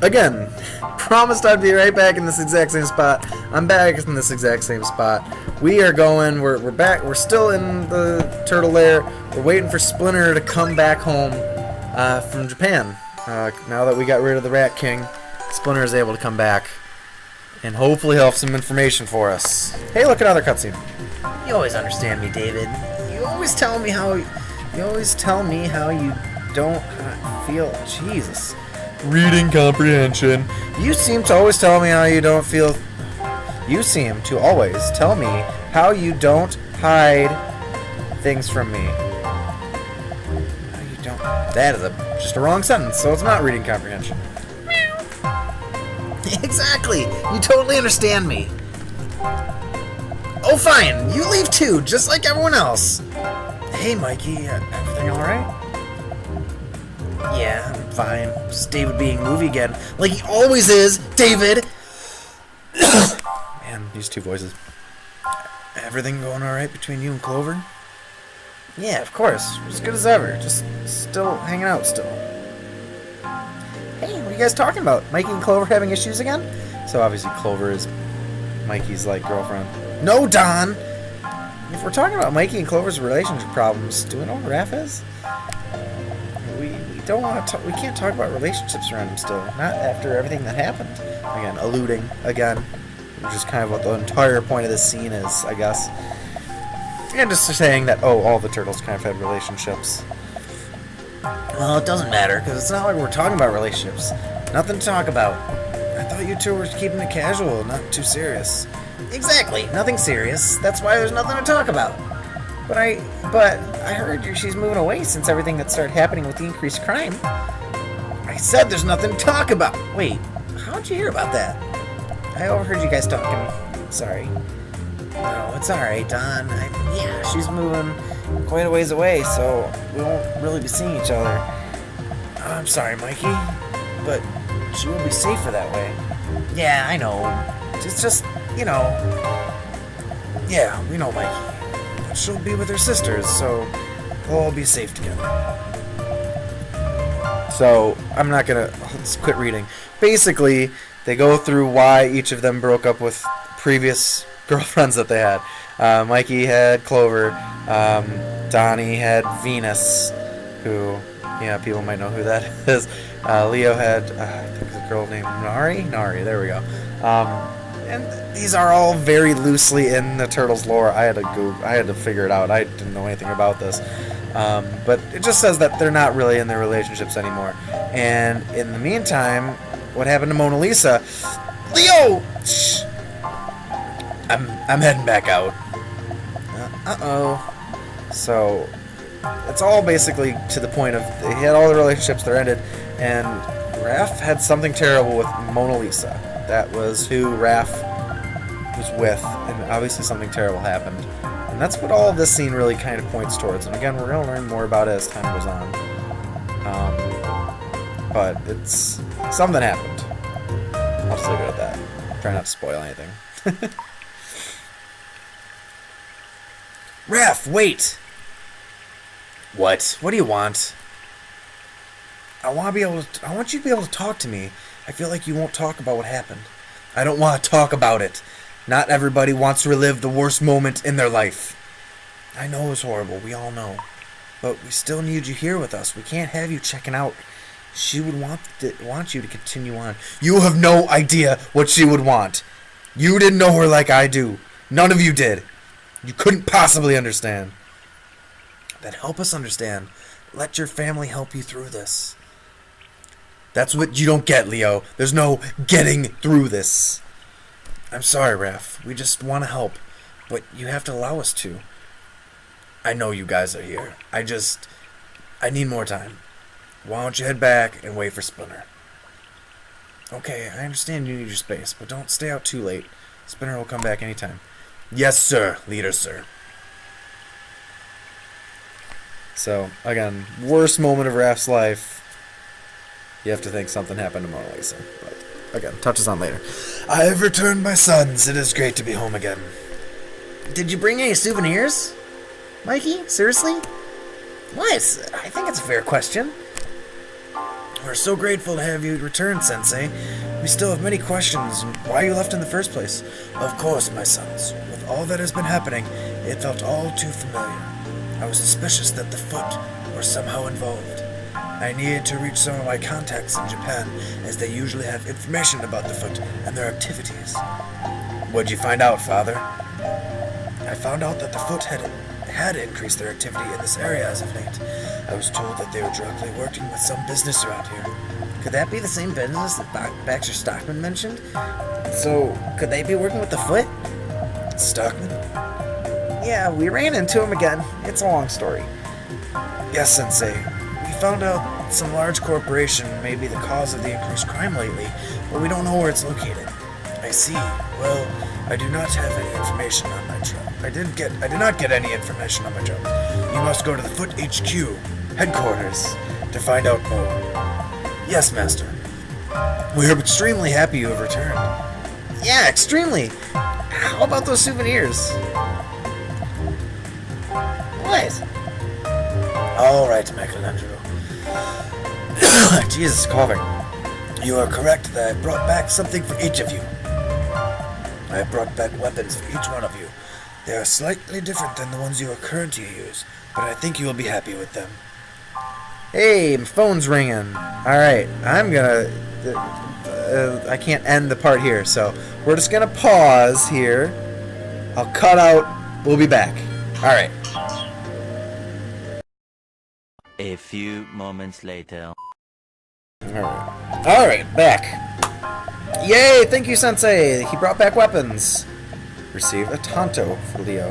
again, promised I'd be right back in this exact same spot. I'm back in this exact same spot. We are going, we're back, we're still in the turtle lair. We're waiting for Splinter to come back home from Japan. Now that we got rid of the Rat King, Splinter is able to come back. And hopefully he'll have some information for us. Hey, look, another cutscene. You always understand me, David. You always tell me how you don't feel. Jesus. Reading comprehension. You seem to always tell me how you don't feel. You seem to always tell me how you don't hide things from me. How you don't. That is just a wrong sentence, so it's not reading comprehension. Exactly. You totally understand me. Oh, fine. You leave too, just like everyone else. Hey, Mikey. Everything all right? Yeah, I'm fine. Just David being movie again, like he always is. David. Man, these two voices. Everything going all right between you and Clover? Yeah, of course. As good as ever. Just still hanging out still. Hey, what are you guys talking about? Mikey and Clover having issues again? So obviously Clover is Mikey's, like, girlfriend. No, Don! If we're talking about Mikey and Clover's relationship problems, do we know what Raph is? We don't want to. We can't talk about relationships around him still. Not after everything that happened. Again, alluding again, which is kind of what the entire point of this scene is, I guess. And just saying that all the turtles kind of had relationships. Well, it doesn't matter, because it's not like we're talking about relationships. Nothing to talk about. I thought you two were keeping it casual, not too serious. Exactly, nothing serious. That's why there's nothing to talk about. But I heard she's moving away since everything that started happening with the increased crime. I said there's nothing to talk about. Wait, how'd you hear about that? I overheard you guys talking. Sorry. No, it's alright, Don. Yeah, she's moving quite a ways away, so we won't really be seeing each other. I'm sorry, Mikey, but she will be safer that way. Yeah, I know. It's just, yeah, we know, Mikey. But she'll be with her sisters, so they'll all be safe together. So, I'm not gonna... Let's quit reading. Basically, they go through why each of them broke up with previous girlfriends that they had. Mikey had Clover. Donnie had Venus, who, people might know who that is. Leo had, I think it's a girl named Nari? Nari, there we go. And these are all very loosely in the Turtles lore. I had to figure it out. I didn't know anything about this. But it just says that they're not really in their relationships anymore. And in the meantime, what happened to Mona Lisa? Leo! Shh! I'm heading back out. Uh-oh. So, it's all basically to the point of they had all the relationships, they're ended, and Raph had something terrible with Mona Lisa. That was who Raph was with, and obviously something terrible happened. And that's what all of this scene really kind of points towards. And again, we're going to learn more about it as time goes on. But it's... something happened. I'll just leave it at that. Try not to spoil anything. Raph, wait! What? What do you want? I want you to be able to talk to me. I feel like you won't talk about what happened. I don't want to talk about it. Not everybody wants to relive the worst moment in their life. I know it was horrible, we all know. But we still need you here with us. We can't have you checking out. She would want you to continue on. You have no idea what she would want. You didn't know her like I do. None of you did. You couldn't possibly understand. Then help us understand. Let your family help you through this. That's what you don't get, Leo. There's no getting through this. I'm sorry, Raph. We just want to help. But you have to allow us to. I know you guys are here. I need more time. Why don't you head back and wait for Splinter? Okay, I understand you need your space, but don't stay out too late. Splinter will come back anytime. Yes, sir. Leader, sir. So, again, worst moment of Raph's life. You have to think something happened to Mona Lisa. But, again, touches on later. I have returned, my sons. It is great to be home again. Did you bring any souvenirs? Mikey? Seriously? What? I think it's a fair question. We're so grateful to have you return, Sensei. We still have many questions on why you left in the first place. Of course, my sons. With all that has been happening, it felt all too familiar. I was suspicious that the Foot were somehow involved. I needed to reach some of my contacts in Japan, as they usually have information about the Foot and their activities. What'd you find out, Father? I found out that the Foot had increased their activity in this area as of late. I was told that they were directly working with some business around here. Could that be the same business that Baxter Stockman mentioned? So, could they be working with the Foot? Stockman? Yeah, we ran into him again. It's a long story. Yes, Sensei. We found out some large corporation may be the cause of the increased crime lately, but we don't know where it's located. I see. Well, I do not have any information on my job. I did not get any information on my job. You must go to the Foot HQ, headquarters, to find out more. Yes, Master. We are extremely happy you have returned. Yeah, extremely. How about those souvenirs? What? All right, Michelangelo. Jesus, coughing. You are correct that I brought back something for each of you. I have brought back weapons for each one of you. They are slightly different than the ones you are currently use, but I think you will be happy with them. Hey, my phone's ringing. Alright, I'm gonna... I can't end the part here, so we're just gonna pause here. I'll cut out. We'll be back. Alright. A few moments later. Alright, back. Yay, thank you, Sensei. He brought back weapons. Received a Tanto for Leo,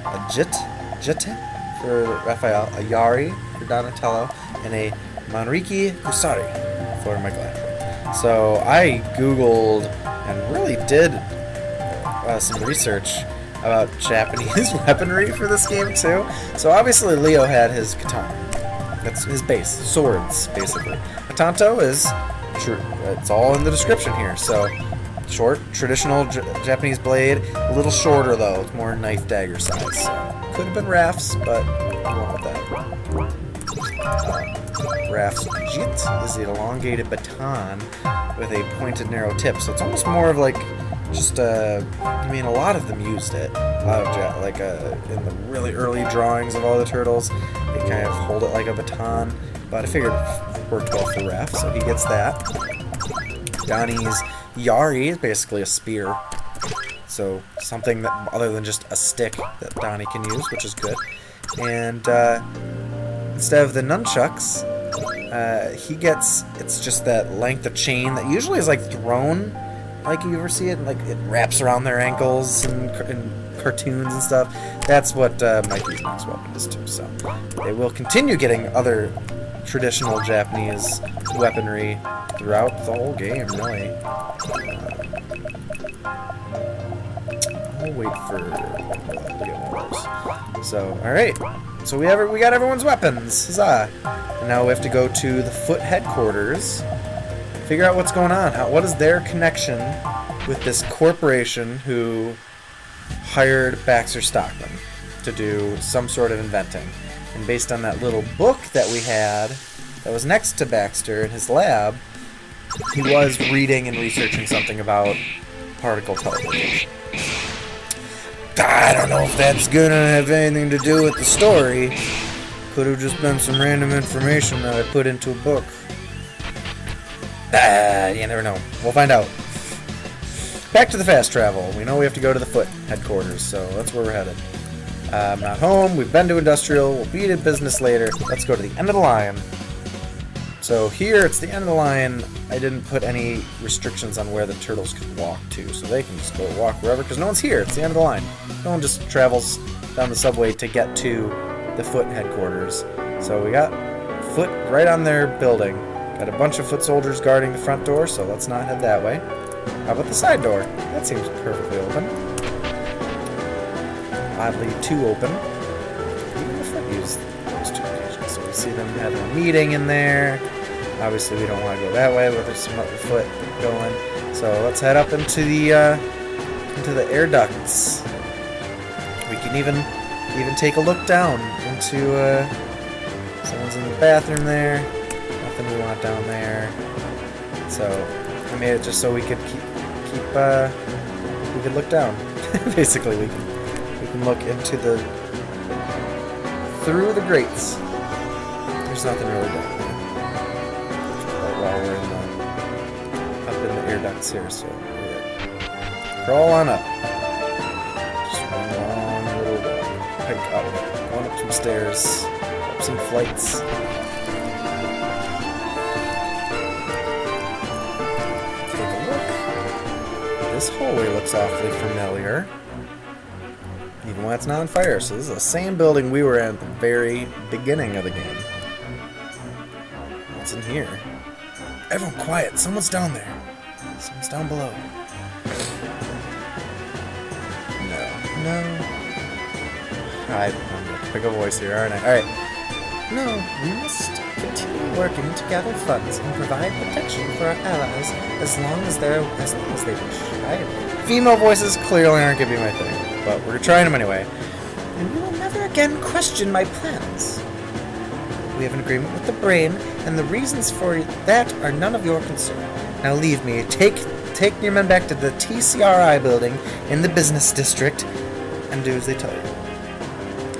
a Jite for Raphael, a Yari for Donatello, and a Manriki Kusari for Michelangelo. So I googled and really did some research about Japanese weaponry for this game too. So obviously Leo had his katana. That's his base, swords basically. A Tanto is it's all in the description here. So short, traditional Japanese blade, a little shorter though. It's more knife dagger size. So could have been Raf's, but I went with that. Raf's Jit is the elongated baton with a pointed narrow tip. So it's almost more of like just I mean, a lot of them used it. A lot of in the really early drawings of all the turtles, they kind of hold it like a baton. But I figured it worked well for Raph, so he gets that. Donnie's Yari is basically a spear. So something that other than just a stick that Donnie can use, which is good. And instead of the nunchucks, he gets, it's just that length of chain that usually is like thrown, like you ever see it, like it wraps around their ankles in cartoons and stuff. That's what Mikey's next weapon is too. So they will continue getting other traditional Japanese weaponry throughout the whole game, really. I'll wait for to get one of those. So, alright. So we got everyone's weapons. Huzzah! And now we have to go to the Foot headquarters. Figure out what's going on. What is their connection with this corporation who hired Baxter Stockman to do some sort of inventing? And based on that little book that we had that was next to Baxter in his lab, he was reading and researching something about particle teleportation. I don't know if that's gonna have anything to do with the story. Could have just been some random information that I put into a book. You never know. We'll find out. Back to the fast travel. We know we have to go to the Foot headquarters, so that's where we're headed. I'm not home. We've been to Industrial. We'll be to business later. Let's go to the end of the line. So here, it's the end of the line. I didn't put any restrictions on where the turtles could walk to, so they can just go walk wherever, because no one's here. It's the end of the line. No one just travels down the subway to get to the Foot headquarters. So we got Foot right on their building. Got a bunch of Foot soldiers guarding the front door, so let's not head that way. How about the side door? That seems perfectly open. Oddly too open. Even the Foot used those two occasions. So we see them having a meeting in there. Obviously, we don't want to go that way, but there's some other Foot going. So let's head up into the air ducts. We can even take a look down into someone's in the bathroom there. nothing we want down there. So I made it just so we could we could look down. Basically, we can look into through the grates. There's nothing really down there. But while we're up in the air ducts here, so yeah. Crawl on up. Just one long little hike up. Going up some stairs, up some flights. Take a look. This hallway looks awfully familiar. Even when it's not on fire. So this is the same building we were at the very beginning of the game. What's in here? Everyone quiet. Someone's down there. Someone's down below. No. I'm gonna pick a voice here, aren't I? Alright. No, we must continue working to gather funds and provide protection for our allies as long as they wish. Female voices clearly aren't gonna be my thing, but we're trying them anyway. And you will never again question my plans. We have an agreement with the brain, and the reasons for that are none of your concern. Now leave me. Take your men back to the TCRI building in the business district, and do as they tell you.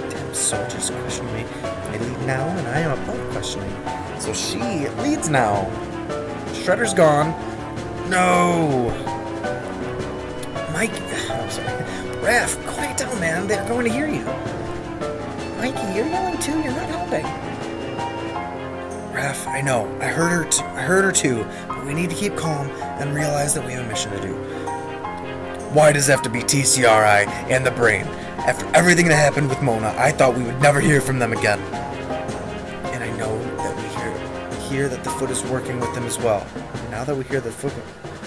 Damn soldiers question me. I lead now, and I am above questioning. So she leads now. Shredder's gone. No! Mike, I'm sorry. Raph, quiet down, man. They're going to hear you. Mikey, you're yelling too. You're not helping. Raph, I know. I heard her too. But we need to keep calm and realize that we have a mission to do. Why does it have to be TCRI and the brain? After everything that happened with Mona, I thought we would never hear from them again. And I know that we hear that the Foot is working with them as well. Now that we hear the Foot,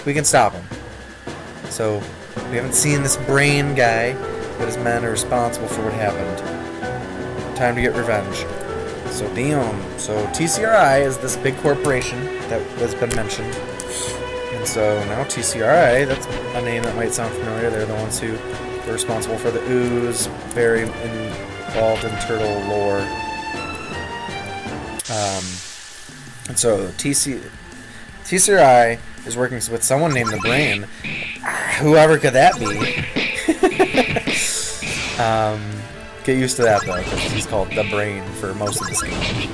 we can stop him. So, we haven't seen this brain guy, but his men are responsible for what happened. Time to get revenge. So, So, TCRI is this big corporation that has been mentioned. And so, now TCRI, that's a name that might sound familiar. They're the ones who were responsible for the ooze, very involved in turtle lore. And so, TCRI is working with someone named the Brain. Whoever could that be? Get used to that, though, because he's called the Brain for most of this game.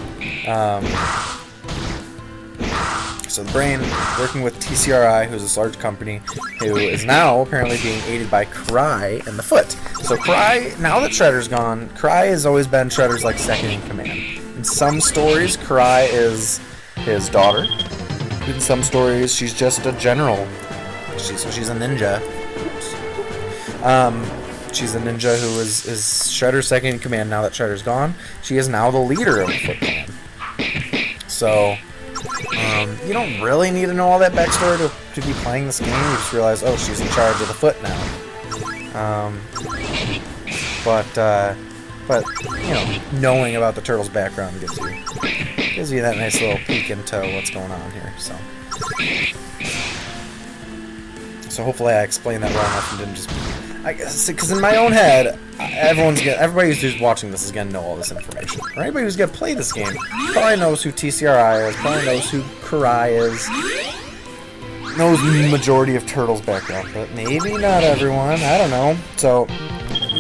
So the Brain working with TCRI, who's this large company, who is now apparently being aided by Cry and the Foot. So Cry, now that Shredder's gone, Cry has always been Shredder's like second in command. In some stories, Cry is his daughter. In some stories, she's just a general. She's a ninja. She's a ninja who is Shredder's second in command now that Shredder's gone. She is now the leader of the Foot Clan. So, you don't really need to know all that backstory to be playing this game. You just realize, oh, she's in charge of the Foot now. But you know, knowing about the Turtles' background gives you that nice little peek into what's going on here. So hopefully I explained that well enough and didn't just. I guess because in my own head, everybody who's watching this is gonna know all this information. Or anybody who's gonna play this game probably knows who TCRI is, probably knows who Kurai is, knows the majority of Turtles' background, but maybe not everyone. I don't know. So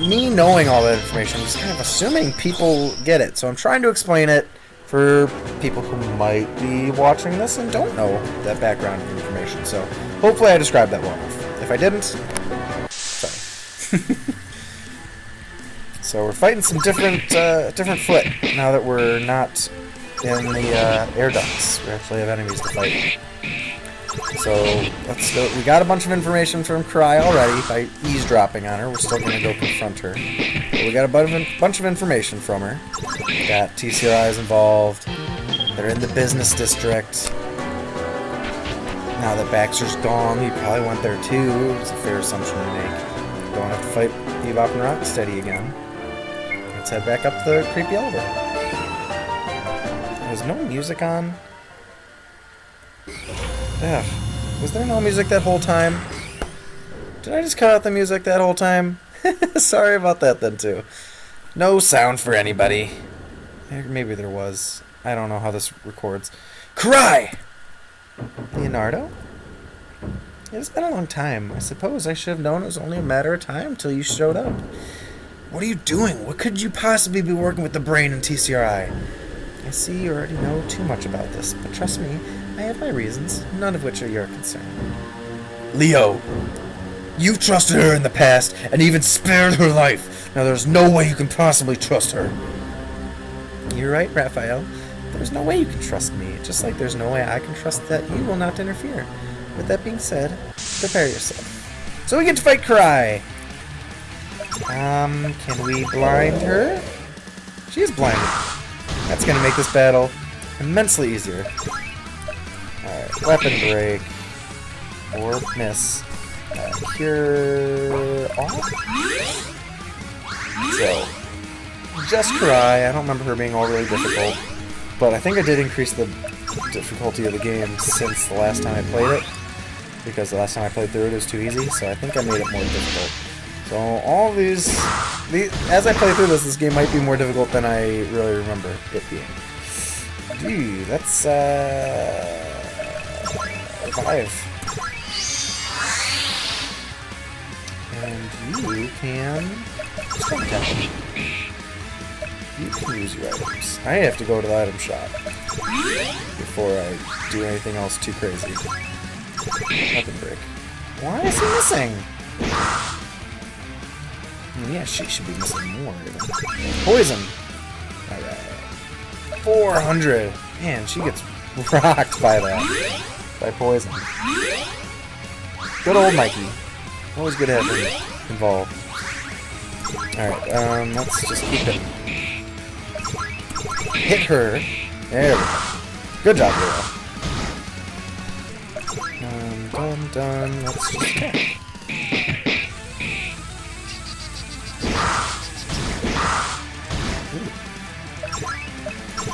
me knowing all that information, I'm just kind of assuming people get it. So I'm trying to explain it for people who might be watching this and don't know that background information. So hopefully I described that well enough. If I didn't, sorry. So we're fighting some different Foot now that we're not in the air ducts. We actually have enemies to fight. So let's go. We got a bunch of information from Cry already by eavesdropping on her. We're still gonna go confront her. But we got a bunch of information from her. That TCRI is involved. They're in the business district. Now that Baxter's gone, he probably went there too. It's a fair assumption to make. Don't have to fight Bebop and Rocksteady again. Let's head back up the creepy elevator. There's no music on. Ugh. Was there no music that whole time? Did I just cut out the music that whole time? Sorry about that then too. No sound for anybody. Maybe there was. I don't know how this records. Cry! Leonardo? It has been a long time. I suppose I should have known it was only a matter of time till you showed up. What are you doing? What could you possibly be working with the brain in TCRI? I see you already know too much about this, but trust me, I have my reasons, none of which are your concern. Leo, you've trusted her in the past and even spared her life. Now there's no way you can possibly trust her. You're right, Raphael. There's no way you can trust me, just like there's no way I can trust that you will not interfere. With that being said, prepare yourself. So we get to fight Cry. Can we blind her? She is blinded. That's gonna make this battle immensely easier. Alright, weapon break. Or miss. Cure off? So, just Cry. I don't remember her being all really difficult. But I think I did increase the difficulty of the game since the last time I played it. Because the last time I played through it was too easy, so I think I made it more difficult. So all these as I play through this game might be more difficult than I really remember it being. Dude, that's 5. And you can strong attack. You can use your items. I have to go to the item shop before I do anything else too crazy. Weapon break. Why is he missing? Yeah, she should be missing more. Poison. Alright. 400. Man, she gets rocked by that. By poison. Good old Mikey. Always good to have him involved. Alright, let's just keep it. Hit her. There we go. Good job, girl. Done. Let's just attack.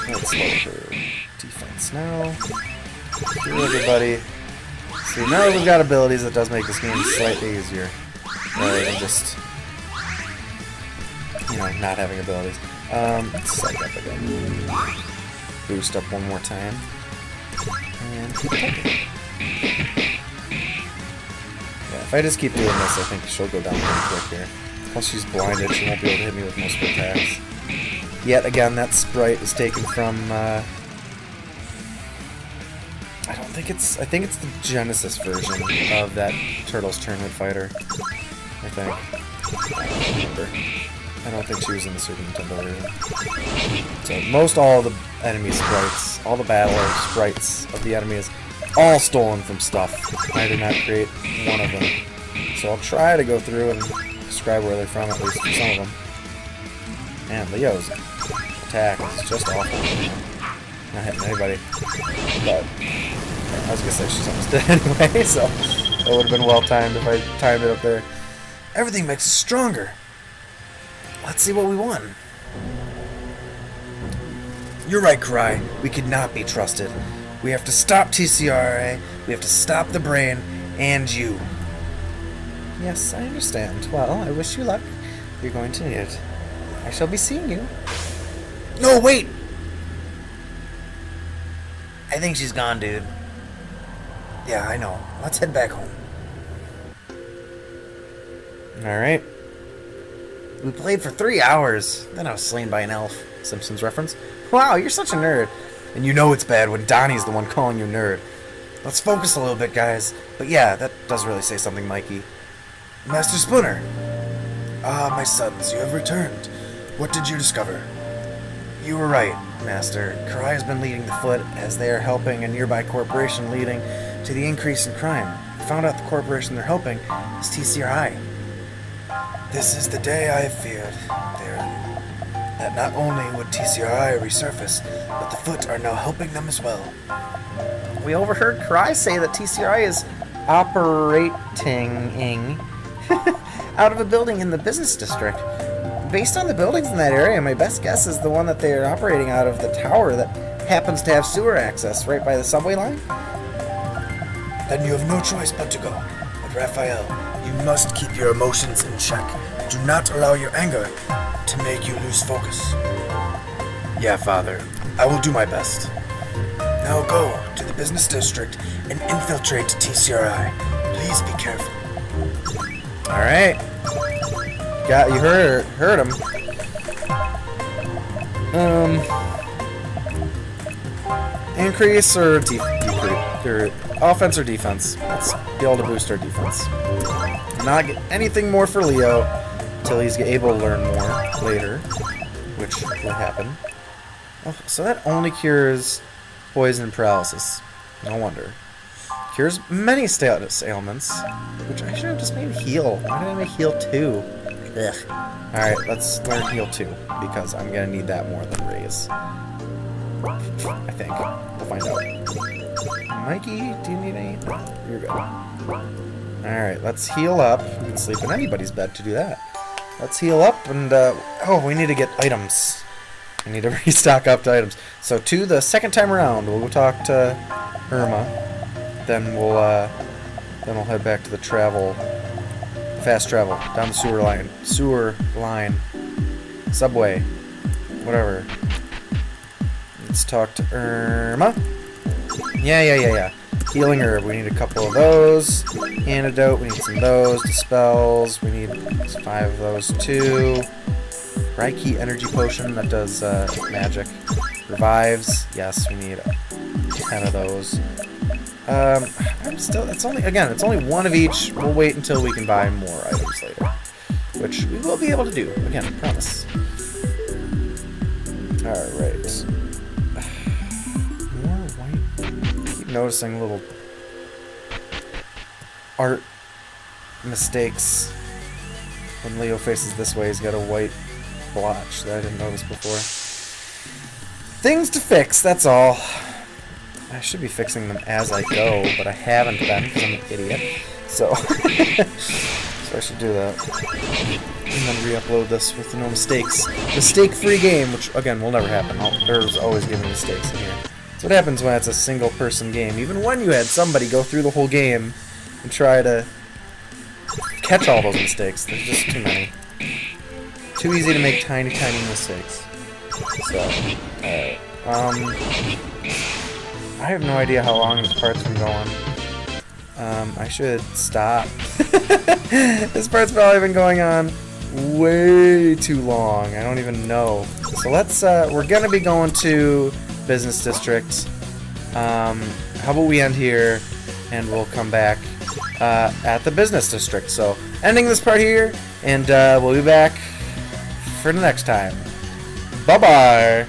Let's slow her defense now. Heal everybody. See, now that we've got abilities, that does make this game slightly easier. Rather than just, not having abilities. Let's psych up again. Boost up one more time. And keep attacking. Yeah, if I just keep doing this, I think she'll go down pretty quick here. Plus she's blinded, she won't be able to hit me with most of her attacks. Yet again, that sprite is taken from, I think it's the Genesis version of that Turtles Tournament Fighter. I think. I don't remember. I don't think she was in the Super Nintendo version. So all the enemy sprites, all the battle sprites of the enemy is all stolen from stuff. I did not create one of them. So I'll try to go through and describe where they're from, at least for some of them. Man, Leo's attack is just awful. Not hitting anybody. But I was gonna say she's almost dead anyway, so it would have been well timed if I timed it up there. Everything makes us stronger. Let's see what we won. You're right, Cry. We could not be trusted. We have to stop TCRA, we have to stop the brain, and you. Yes, I understand. Well, I wish you luck. You're going to need it. I shall be seeing you. No, wait! I think she's gone, dude. Yeah, I know. Let's head back home. Alright. We played for 3 hours. Then I was slain by an elf. Simpsons reference. Wow, you're such a nerd. And you know it's bad when Donnie's the one calling you nerd. Let's focus a little bit, guys. But yeah, that does really say something, Mikey. Master Spooner. Ah, my sons, you have returned. What did you discover? You were right, Master. Cry has been leading the foot, as they are helping a nearby corporation, leading to the increase in crime. We found out the corporation they're helping is TCRI. This is the day I have feared. That not only would TCRI resurface, but the foot are now helping them as well. We overheard Cry say that TCRI is operating out of a building in the business district. Based on the buildings in that area, my best guess is the one that they are operating out of, the tower that happens to have sewer access right by the subway line. Then you have no choice but to go. But Raphael, you must keep your emotions in check. Do not allow your anger to make you lose focus. Yeah, Father. I will do my best. Now go to the business district and infiltrate TCRI. Please be careful. Alright. You heard him. Increase or decrease? Or offense or defense? Let's be able to boost our defense. Not get anything more for Leo until he's able to learn more later, which will happen. Oh, so that only cures poison and paralysis. No wonder. Cures many status ailments, which I should have just made heal. Why did I make heal 2? Ugh. Alright, let's learn heal 2, because I'm gonna need that more than raise. I think. We'll find out. Mikey, do you need any? No, you're good. Alright, let's heal up. We can sleep in anybody's bed to do that. Let's heal up and, oh, we need to get items. We need to restock up to items. So to the second time around, we'll go talk to Irma. Then we'll head back to the fast travel, down the sewer line, subway, whatever. Let's talk to Irma. Yeah. Healing herb, we need a couple of those. Antidote, we need some of those. Dispels, we need 5 of those too. Reiki energy potion, that does magic. Revives, yes, we need 10 of those. It's only one of each. We'll wait until we can buy more items later. Which we will be able to do. Again, I promise. Alright. More white. I keep noticing little art mistakes. When Leo faces this way, he's got a white blotch that I didn't notice before. Things to fix, that's all. I should be fixing them as I go, but I haven't been because I'm an idiot. So, so I should do that. And then re-upload this with no mistakes. Mistake-free game, which, again, will never happen. There's always giving mistakes in here. That's what happens when it's a single-person game. Even when you had somebody go through the whole game and try to catch all those mistakes. There's just too many. Too easy to make tiny mistakes. So, alright. I have no idea how long this part's been going. I should stop. This part's probably been going on way too long. I don't even know. So let's, we're gonna be going to Business District. How about we end here and we'll come back at the Business District. So, ending this part here, and we'll be back for the next time. Bye-bye!